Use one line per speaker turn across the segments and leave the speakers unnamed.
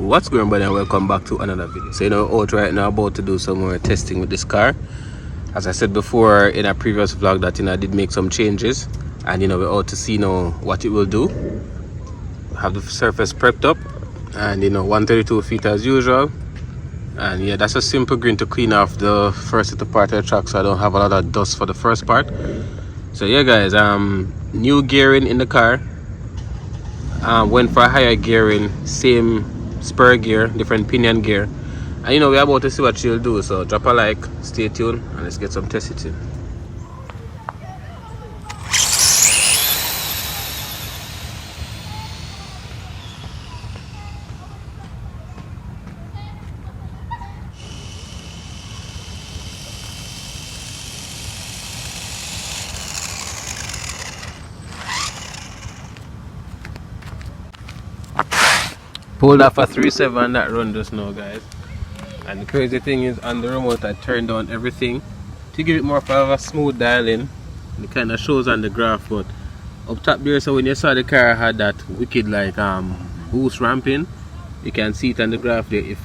What's going on, buddy, and welcome back to another video. So out right now, about to do some more testing with this car. As I said before in a previous vlog that I did make some changes, and we're out to see now what it will do. Have the surface prepped up, and 132 feet as usual. And yeah, that's a simple green to clean off the first little part of the track, so I don't have a lot of dust for the first part. So yeah, guys, new gearing in the car. Went for a higher gearing, same spur gear, different pinion gear, and we're about to see what she'll do. So drop a like, stay tuned, and let's get some testing. Pulled off a 3.7 on that run just now, guys. And the crazy thing is, on the remote I turned down everything to give it more of a smooth dialing. It kind of shows on the graph, but up top there, so when you saw the car had that wicked like boost ramping, you can see it on the graph there. If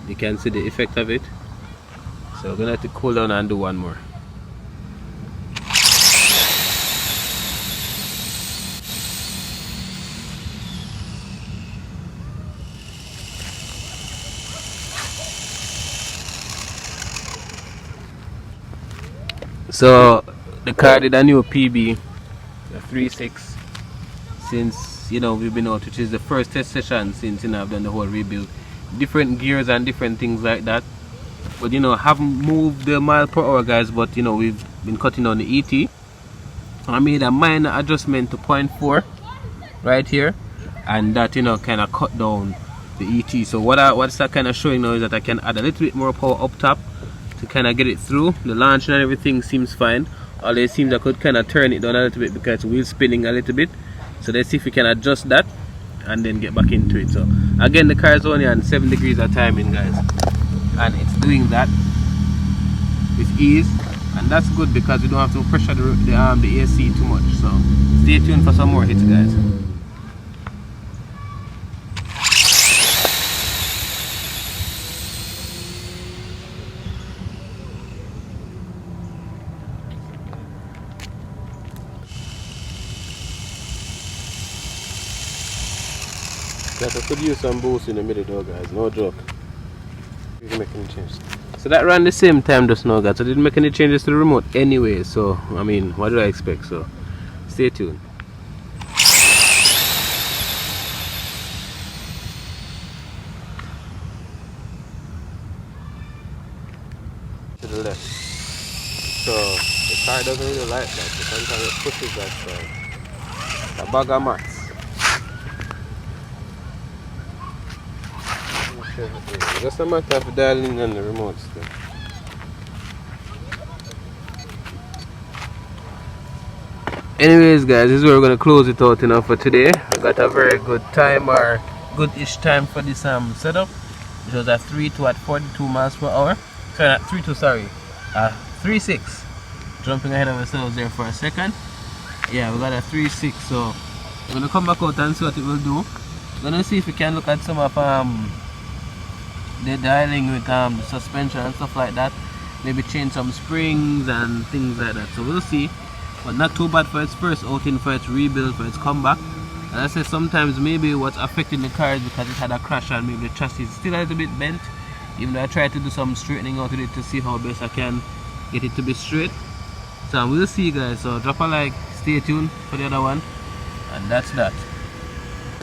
you can see the effect of it. So we're gonna have to cool down and do one more. So the car did a new PB, a 3.6, since we've been out, which is the first test session since I've done the whole rebuild. Different gears and different things like that. But haven't moved the mile per hour, guys. But we've been cutting down the ET. I made a minor adjustment to 0.4 right here, and that kind of cut down the ET. So what's that kind of showing now is that I can add a little bit more power up top to kind of get it through. The launch and everything seems fine. All it seems I could kind of turn it down a little bit because the wheel's spinning a little bit. So let's see if we can adjust that and then get back into it. So again, the car is only on 7 degrees of timing, guys, and it's doing that with ease, and that's good because we don't have to pressure the AC too much. So stay tuned for some more hits, guys. That I could use some boost in the middle though, guys, no joke. Didn't make any changes. So that ran the same time just now, guys. I didn't make any changes to the remote anyway, so I mean, what do I expect? So stay tuned. To the left. So the car doesn't really like that, so sometimes it pushes that side. A bag of mats. Just a matter of dialing on the remote still. Anyways, guys, this is where we're gonna close it out for today. I got a very good time, or good-ish time, for this setup. It was a 3.2 at 42 miles per hour. Sorry, not 3.2, sorry. 3.6. Jumping ahead of ourselves there for a second. Yeah, we got a 3.6, so we're gonna come back out and see what it will do. We're gonna see if we can look at some of the dialing with the suspension and stuff like that. Maybe change some springs and things like that. So we'll see. But not too bad for its first outing, for its rebuild, for its comeback. And I say sometimes maybe what's affecting the car is because it had a crash and maybe the chassis is still a little bit bent. Even though I tried to do some straightening out with it to see how best I can get it to be straight. So we'll see, guys. So drop a like, stay tuned for the other one, and that's that.